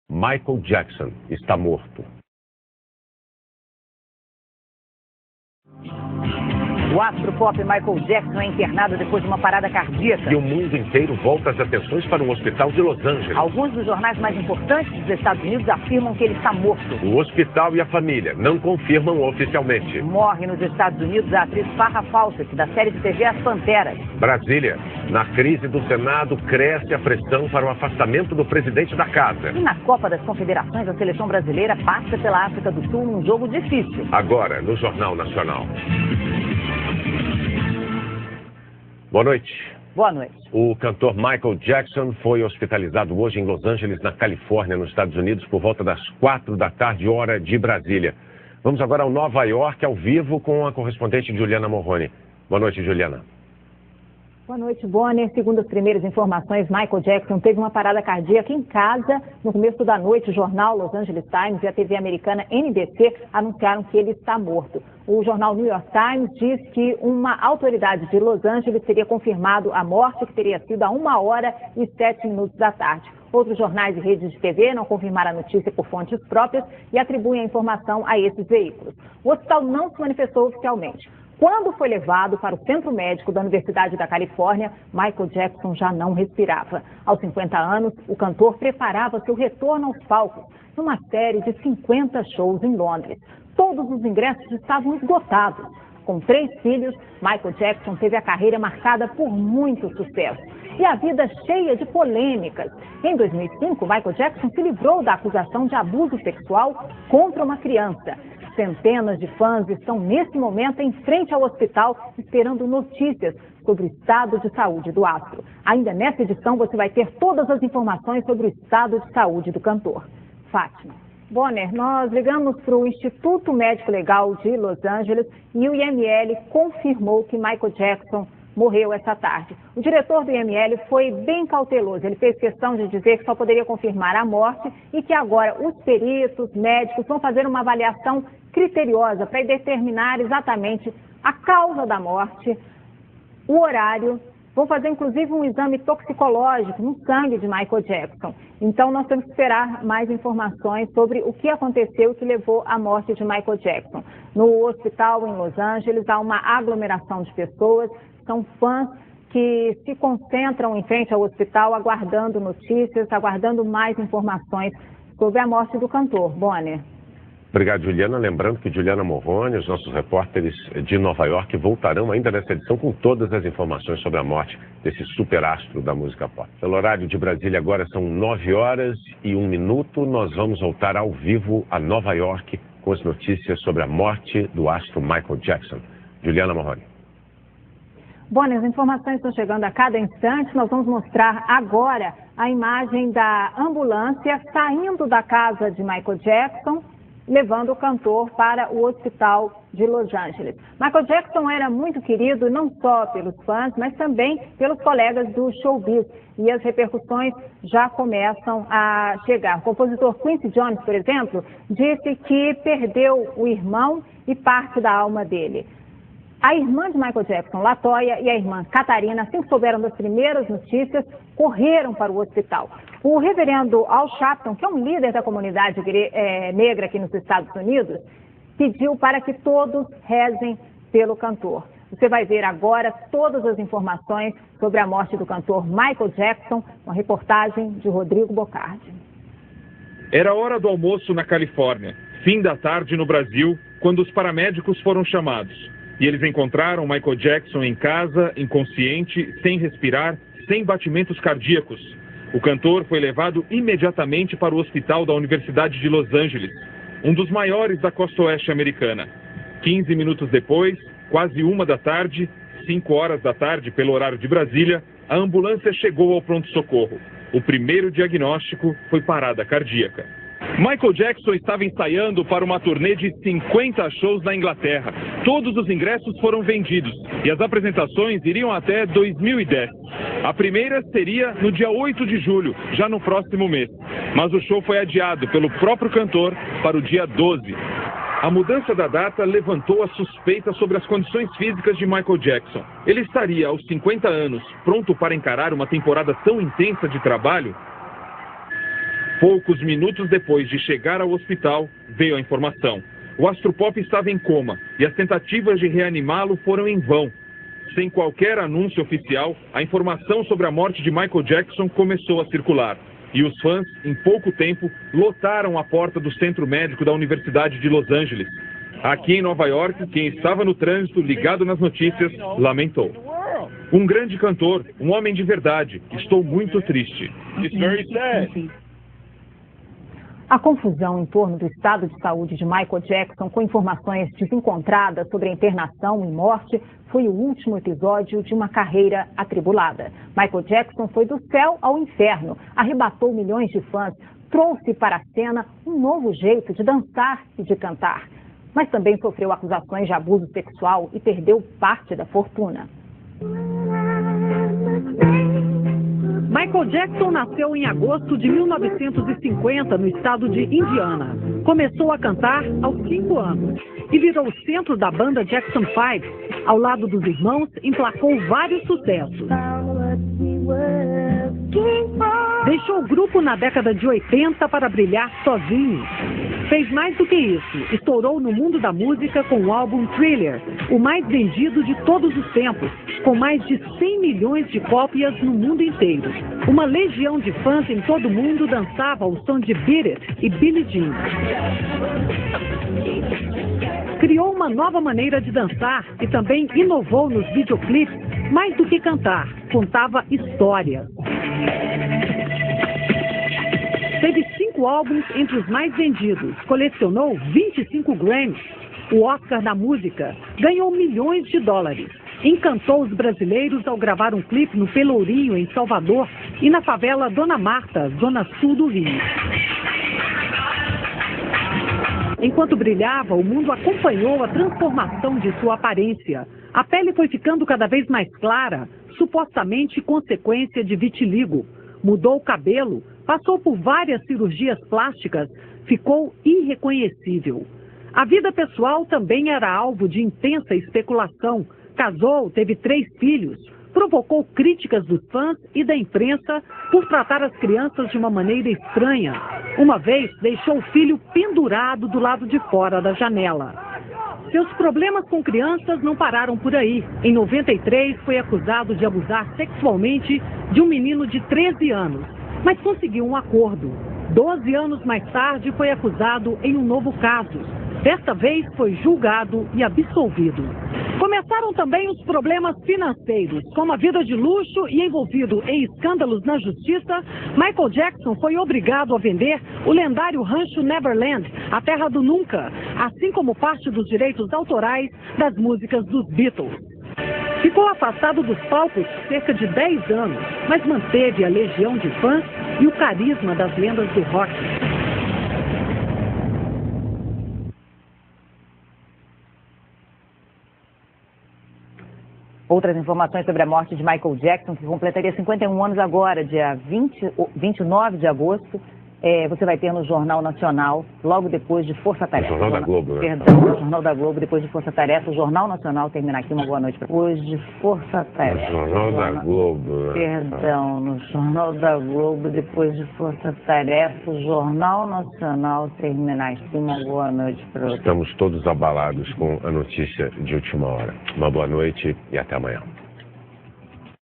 Michael Jackson está morto. O astro pop Michael Jackson é internado depois de uma parada cardíaca. E o mundo inteiro volta as atenções para um hospital de Los Angeles. Alguns dos jornais mais importantes dos Estados Unidos afirmam que ele está morto. O hospital e a família não confirmam oficialmente. Morre nos Estados Unidos a atriz Farrah Fawcett, da série de TV As Panteras. Brasília. Na crise do Senado, cresce a pressão para o afastamento do presidente da casa. E na Copa das Confederações, a seleção brasileira passa pela África do Sul num jogo difícil. Agora, no Jornal Nacional. Boa noite. Boa noite. O cantor Michael Jackson foi hospitalizado hoje em Los Angeles, na Califórnia, nos Estados Unidos, por volta das 4 da tarde, hora de Brasília. Vamos agora ao Nova York, ao vivo, com a correspondente Juliana Morrone. Boa noite, Juliana. Boa noite, Bonner. Segundo as primeiras informações, Michael Jackson teve uma parada cardíaca em casa. No começo da noite, o jornal Los Angeles Times e a TV americana NBC anunciaram que ele está morto. O jornal New York Times diz que uma autoridade de Los Angeles teria confirmado a morte, que teria sido a 1h07 da tarde. Outros jornais e redes de TV não confirmaram a notícia por fontes próprias e atribuem a informação a esses veículos. O hospital não se manifestou oficialmente. Quando foi levado para o centro médico da Universidade da Califórnia, Michael Jackson já não respirava. Aos 50 anos, o cantor preparava seu retorno aos palcos numa série de 50 shows em Londres. Todos os ingressos estavam esgotados. Com 3 filhos, Michael Jackson teve a carreira marcada por muito sucesso e a vida cheia de polêmicas. Em 2005, Michael Jackson se livrou da acusação de abuso sexual contra uma criança. Centenas de fãs estão nesse momento em frente ao hospital esperando notícias sobre o estado de saúde do astro. Ainda nessa edição você vai ter todas as informações sobre o estado de saúde do cantor. Fátima. Bonner, nós ligamos para o Instituto Médico Legal de Los Angeles e o IML confirmou que Michael Jackson morreu essa tarde. O diretor do IML foi bem cauteloso. Ele fez questão de dizer que só poderia confirmar a morte e que agora os peritos, médicos, vão fazer uma avaliação criteriosa para determinar exatamente a causa da morte, o horário. Vão fazer, inclusive, um exame toxicológico no sangue de Michael Jackson. Então, nós temos que esperar mais informações sobre o que aconteceu e que levou à morte de Michael Jackson. No hospital em Los Angeles, há uma aglomeração de pessoas. São fãs que se concentram em frente ao hospital, aguardando notícias, aguardando mais informações sobre a morte do cantor. Bonner. Obrigado, Juliana. Lembrando que Juliana Morrone, os nossos repórteres de Nova York, voltarão ainda nessa edição com todas as informações sobre a morte desse superastro da música pop. Pelo horário de Brasília, agora são 9h01. Nós vamos voltar ao vivo a Nova York com as notícias sobre a morte do astro Michael Jackson. Juliana Morrone. Bonner, as informações estão chegando a cada instante. Nós vamos mostrar agora a imagem da ambulância saindo da casa de Michael Jackson, levando o cantor para o hospital de Los Angeles. Michael Jackson era muito querido não só pelos fãs, mas também pelos colegas do showbiz. E as repercussões já começam a chegar. O compositor Quincy Jones, por exemplo, disse que perdeu o irmão e parte da alma dele. A irmã de Michael Jackson, Latoya, e a irmã Catarina, assim que souberam das primeiras notícias, correram para o hospital. O reverendo Al Sharpton, que é um líder da comunidade negra aqui nos Estados Unidos, pediu para que todos rezem pelo cantor. Você vai ver agora todas as informações sobre a morte do cantor Michael Jackson, uma reportagem de Rodrigo Bocardi. Era hora do almoço na Califórnia, fim da tarde no Brasil, quando os paramédicos foram chamados. E eles encontraram Michael Jackson em casa, inconsciente, sem respirar, sem batimentos cardíacos. O cantor foi levado imediatamente para o hospital da Universidade de Los Angeles, um dos maiores da costa oeste americana. 15 minutos depois, quase 1h, 5h da tarde, pelo horário de Brasília, a ambulância chegou ao pronto-socorro. O primeiro diagnóstico foi parada cardíaca. Michael Jackson estava ensaiando para uma turnê de 50 shows na Inglaterra. Todos os ingressos foram vendidos e as apresentações iriam até 2010. A primeira seria no dia 8 de julho, já no próximo mês. Mas o show foi adiado pelo próprio cantor para o dia 12. A mudança da data levantou a suspeita sobre as condições físicas de Michael Jackson. Ele estaria, aos 50 anos, pronto para encarar uma temporada tão intensa de trabalho? Poucos minutos depois de chegar ao hospital, veio a informação. O astropop estava em coma e as tentativas de reanimá-lo foram em vão. Sem qualquer anúncio oficial, a informação sobre a morte de Michael Jackson começou a circular. E os fãs, em pouco tempo, lotaram a porta do centro médico da Universidade de Los Angeles. Aqui em Nova York, quem estava no trânsito ligado nas notícias, lamentou. Um grande cantor, um homem de verdade. Estou muito triste. It's very sad. A confusão em torno do estado de saúde de Michael Jackson, com informações desencontradas sobre a internação e morte, foi o último episódio de uma carreira atribulada. Michael Jackson foi do céu ao inferno, arrebatou milhões de fãs, trouxe para a cena um novo jeito de dançar e de cantar. Mas também sofreu acusações de abuso sexual e perdeu parte da fortuna. Michael Jackson nasceu em agosto de 1950 no estado de Indiana. Começou a cantar aos 5 anos e virou o centro da banda Jackson 5. Ao lado dos irmãos, emplacou vários sucessos. Deixou o grupo na década de 80 para brilhar sozinho. Fez mais do que isso, estourou no mundo da música com o álbum Thriller, o mais vendido de todos os tempos, com mais de 100 milhões de cópias no mundo inteiro. Uma legião de fãs em todo o mundo dançava ao som de Beat It e Billie Jean. Criou uma nova maneira de dançar e também inovou nos videoclipes. Mais do que cantar, contava histórias. Teve 5 álbuns entre os mais vendidos, colecionou 25 Grammys, o Oscar da música, ganhou milhões de dólares, encantou os brasileiros ao gravar um clipe no Pelourinho, em Salvador, e na favela Dona Marta, zona sul do Rio. Enquanto brilhava, o mundo acompanhou a transformação de sua aparência. A pele foi ficando cada vez mais clara, supostamente consequência de vitiligo. Mudou o cabelo, passou por várias cirurgias plásticas, ficou irreconhecível. A vida pessoal também era alvo de intensa especulação. Casou, teve 3 filhos, provocou críticas dos fãs e da imprensa por tratar as crianças de uma maneira estranha. Uma vez, deixou o filho pendurado do lado de fora da janela. Seus problemas com crianças não pararam por aí. Em 93, foi acusado de abusar sexualmente de um menino de 13 anos, mas conseguiu um acordo. 12 anos mais tarde, foi acusado em um novo caso. Desta vez, foi julgado e absolvido. Começaram também os problemas financeiros. Com uma vida de luxo e envolvido em escândalos na justiça, Michael Jackson foi obrigado a vender o lendário rancho Neverland, a terra do nunca, assim como parte dos direitos autorais das músicas dos Beatles. Ficou afastado dos palcos cerca de 10 anos, mas manteve a legião de fãs e o carisma das lendas do rock. Outras informações sobre a morte de Michael Jackson, que completaria 51 anos agora, dia 29 de agosto. Você vai ter no Jornal Nacional, logo depois de Força Tarefa. Jornal da Globo, né? Perdão, no Jornal da Globo, depois de Força Tarefa. O Jornal Nacional termina aqui. Uma boa noite. Depois de Força Tarefa. No Jornal da Globo, né? Perdão, no Jornal da Globo, depois de Força Tarefa. O Jornal Nacional termina aqui. Uma boa noite para vocês. Estamos todos abalados com a notícia de última hora. Uma boa noite e até amanhã.